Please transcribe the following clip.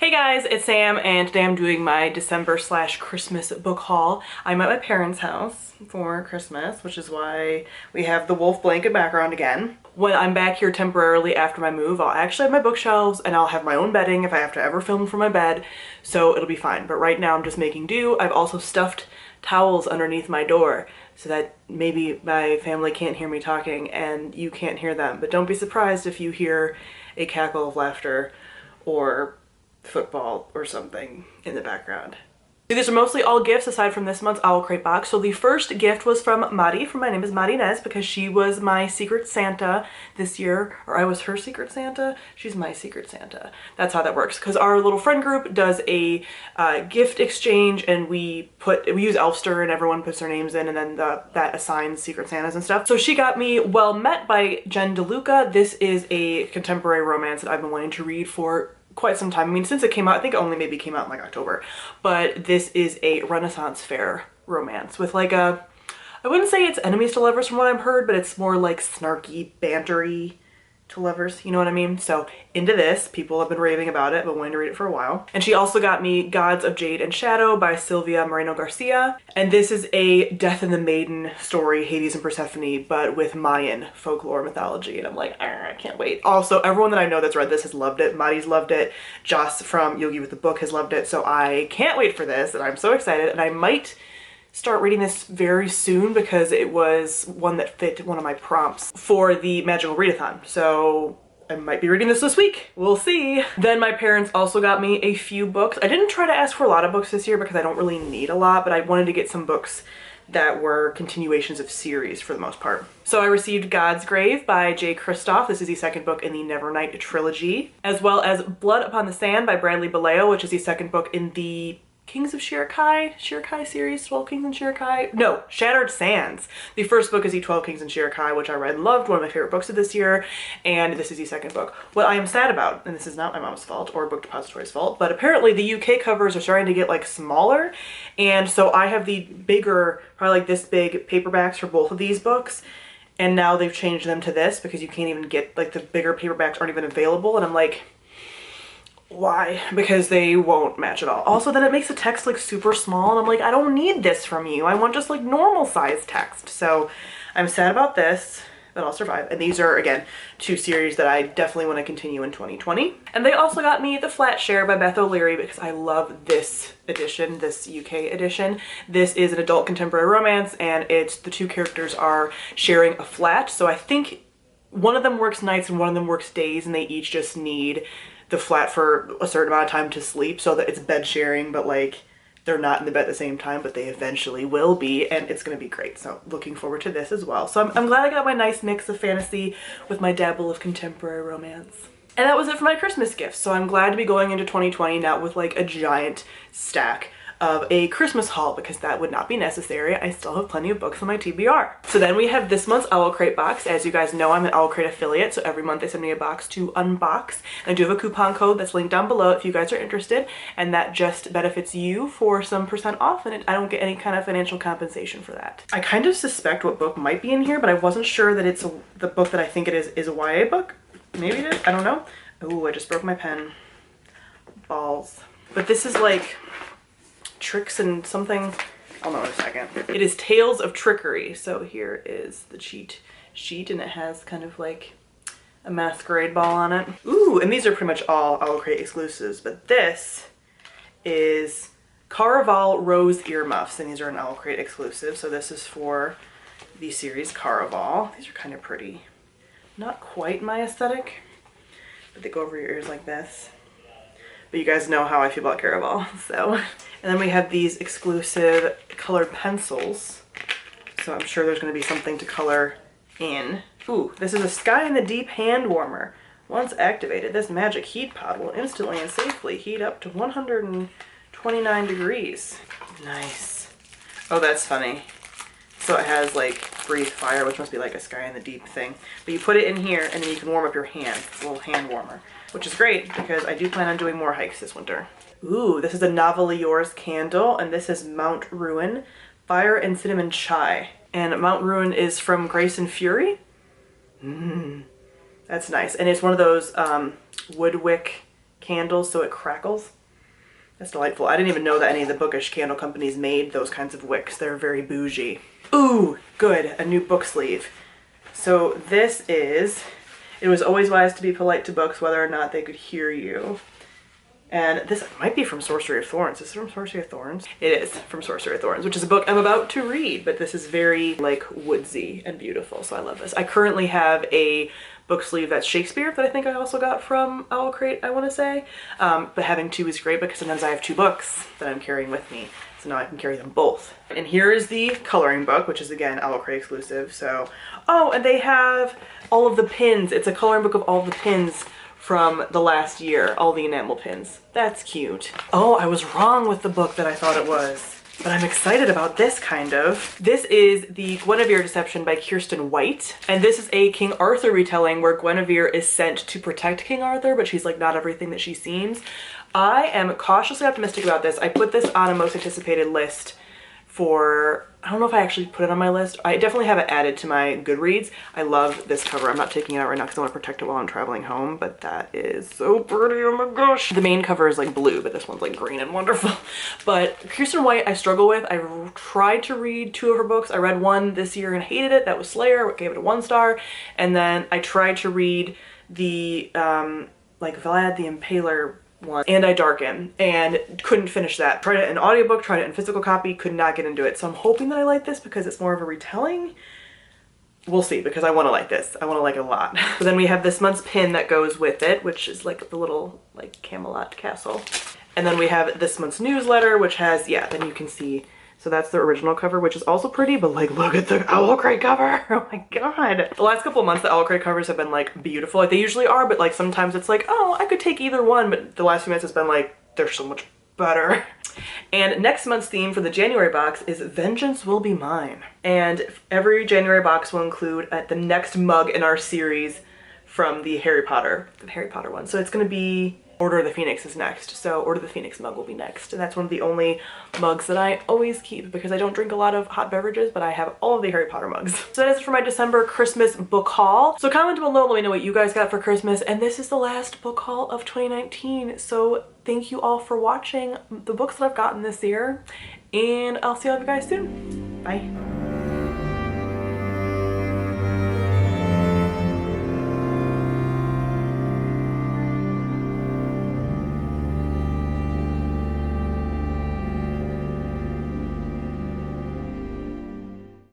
Hey guys, it's Sam, and today I'm doing my December/Christmas book haul. I'm at my parents' house for Christmas, which is why we have the wolf blanket background again. When I'm back here temporarily after my move, I'll actually have my bookshelves and I'll have my own bedding if I have to ever film from my bed, so it'll be fine. But right now I'm just making do. I've also stuffed towels underneath my door so that maybe my family can't hear me talking and you can't hear them. But don't be surprised if you hear a cackle of laughter or football or something in the background. These are mostly all gifts aside from this month's Owl Crate box. So the first gift was from Mari, from My Name is Mari Inez, because she was my Secret Santa this year, or I was her Secret Santa. She's my Secret Santa. That's how that works, because our little friend group does a gift exchange, and we use Elfster and everyone puts their names in, and then that assigns Secret Santas and stuff. So she got me Well Met by Jen DeLuca. This is a contemporary romance that I've been wanting to read for quite some time. I mean, since it came out, I think it only maybe came out in like October, but this is a Renaissance fair romance with like I wouldn't say it's enemies to lovers from what I've heard, but it's more like snarky, bantery to lovers, you know what I mean? So into this, people have been raving about it, but wanting to read it for a while. And she also got me Gods of Jade and Shadow by Silvia Moreno Garcia. And this is a Death and the Maiden story, Hades and Persephone, but with Mayan folklore mythology. And I'm like, I can't wait. Also, everyone that I know that's read this has loved it. Mari's loved it. Joss from Yogi with the Book has loved it. So I can't wait for this, and I'm so excited. And I might start reading this very soon because it was one that fit one of my prompts for the Magical Readathon. So I might be reading this week. We'll see. Then my parents also got me a few books. I didn't try to ask for a lot of books this year because I don't really need a lot, but I wanted to get some books that were continuations of series for the most part. So I received God's Grave by Jay Kristoff. This is the second book in the Nevernight trilogy, as well as Blood Upon the Sand by Bradley Baleo, which is the second book in the Kings of Shirkai series, 12 Kings and Shirkai? No, Shattered Sands. The first book is the 12 Kings and Shirkai, which I read and loved, one of my favorite books of this year, and this is the second book. What I am sad about, and this is not my mom's fault or Book Depository's fault, but apparently the UK covers are starting to get like smaller, and so I have the bigger, probably like this big paperbacks for both of these books, and now they've changed them to this because you can't even get, like the bigger paperbacks aren't even available, and I'm like, why? Because they won't match at all. Also, then it makes the text like super small, and I'm like, I don't need this from you. I want just like normal size text. So I'm sad about this, but I'll survive. And these are, again, two series that I definitely want to continue in 2020. And they also got me The Flat Share by Beth O'Leary because I love this edition, this UK edition. This is an adult contemporary romance, and it's the two characters are sharing a flat. So I think one of them works nights and one of them works days, and they each just need the flat for a certain amount of time to sleep, so that it's bed sharing, but like they're not in the bed at the same time, but they eventually will be, and it's gonna be great. So looking forward to this as well. So I'm glad I got my nice mix of fantasy with my dabble of contemporary romance. And that was it for my Christmas gifts. So I'm glad to be going into 2020 now with like a giant stack of a Christmas haul, because that would not be necessary. I still have plenty of books on my TBR. So then we have this month's Owl Crate box. As you guys know, I'm an Owl Crate affiliate, so every month they send me a box to unbox. And I do have a coupon code that's linked down below if you guys are interested, and that just benefits you for some % off, and I don't get any kind of financial compensation for that. I kind of suspect what book might be in here, but I wasn't sure that it's the book that I think it is a YA book. Maybe it is, I don't know. Ooh, I just broke my pen. Balls. But this is like tricks and something. I'll know in a second. It is Tales of Trickery. So here is the cheat sheet, and it has kind of like a masquerade ball on it. Ooh, and these are pretty much all Owl Crate exclusives, but this is Caraval Rose Earmuffs, and these are an Owl Crate exclusive. So this is for the series Caraval. These are kind of pretty. Not quite my aesthetic, but they go over your ears like this. But you guys know how I feel about Caraval, so. And then we have these exclusive colored pencils. So I'm sure there's gonna be something to color in. Ooh, this is a Sky in the Deep hand warmer. Once activated, this magic heat pod will instantly and safely heat up to 129 degrees. Nice. Oh, that's funny. So it has like breathe fire, which must be like a Sky in the Deep thing. But you put it in here and then you can warm up your hand. It's a little hand warmer, which is great because I do plan on doing more hikes this winter. Ooh, this is a Novelly Yours candle, and this is Mount Ruin, Fire and Cinnamon Chai. And Mount Ruin is from Grace and Fury. That's nice. And it's one of those wood wick candles so it crackles. That's delightful. I didn't even know that any of the bookish candle companies made those kinds of wicks. They're very bougie. Ooh, good, a new book sleeve. So this is, it was always wise to be polite to books whether or not they could hear you. And this might be from Sorcery of Thorns. Is it from Sorcery of Thorns? It is from Sorcery of Thorns, which is a book I'm about to read, but this is very like woodsy and beautiful, so I love this. I currently have a book sleeve that's Shakespeare that I think I also got from Owl Crate, I want to say. But having two is great because sometimes I have two books that I'm carrying with me, so now I can carry them both. And here is the coloring book, which is again Owl Crate exclusive. So, oh, and they have all of the pins. It's a coloring book of all the pins from the last year, all the enamel pins. That's cute. Oh, I was wrong with the book that I thought it was, but I'm excited about this kind of. This is the Guinevere Deception by Kiersten White. And this is a King Arthur retelling where Guinevere is sent to protect King Arthur, but she's like not everything that she seems. I am cautiously optimistic about this. I put this on a most anticipated list for, I don't know if I actually put it on my list. I definitely have it added to my Goodreads. I love this cover. I'm not taking it out right now because I want to protect it while I'm traveling home, but that is so pretty, oh my gosh. The main cover is like blue, but this one's like green and wonderful. But Kiersten White I struggle with. I tried to read two of her books. I read one this year and hated it. That was Slayer, gave it a 1 star. And then I tried to read the like Vlad the Impaler one, and I Darken, and couldn't finish that. Tried it in audiobook, tried it in physical copy, could not get into it. So I'm hoping that I like this because it's more of a retelling. We'll see, because I want to like this. I want to like it a lot. So then we have this month's pin that goes with it, which is like the little like Camelot castle. And then we have this month's newsletter, which has, yeah, then you can see. So that's the original cover, which is also pretty, but like, look at the Owl Crate cover. Oh my God. The last couple of months, the Owl Crate covers have been like beautiful. Like they usually are, but like sometimes it's like, oh, I could take either one. But the last few months it's been like, they're so much better. And next month's theme for the January box is Vengeance Will Be Mine. And every January box will include the next mug in our series from the Harry Potter one. So it's gonna be Order of the Phoenix is next. So Order of the Phoenix mug will be next. And that's one of the only mugs that I always keep because I don't drink a lot of hot beverages, but I have all of the Harry Potter mugs. So that is it for my December Christmas book haul. So comment below, let me know what you guys got for Christmas. And this is the last book haul of 2019. So thank you all for watching the books that I've gotten this year. And I'll see all of you guys soon. Bye.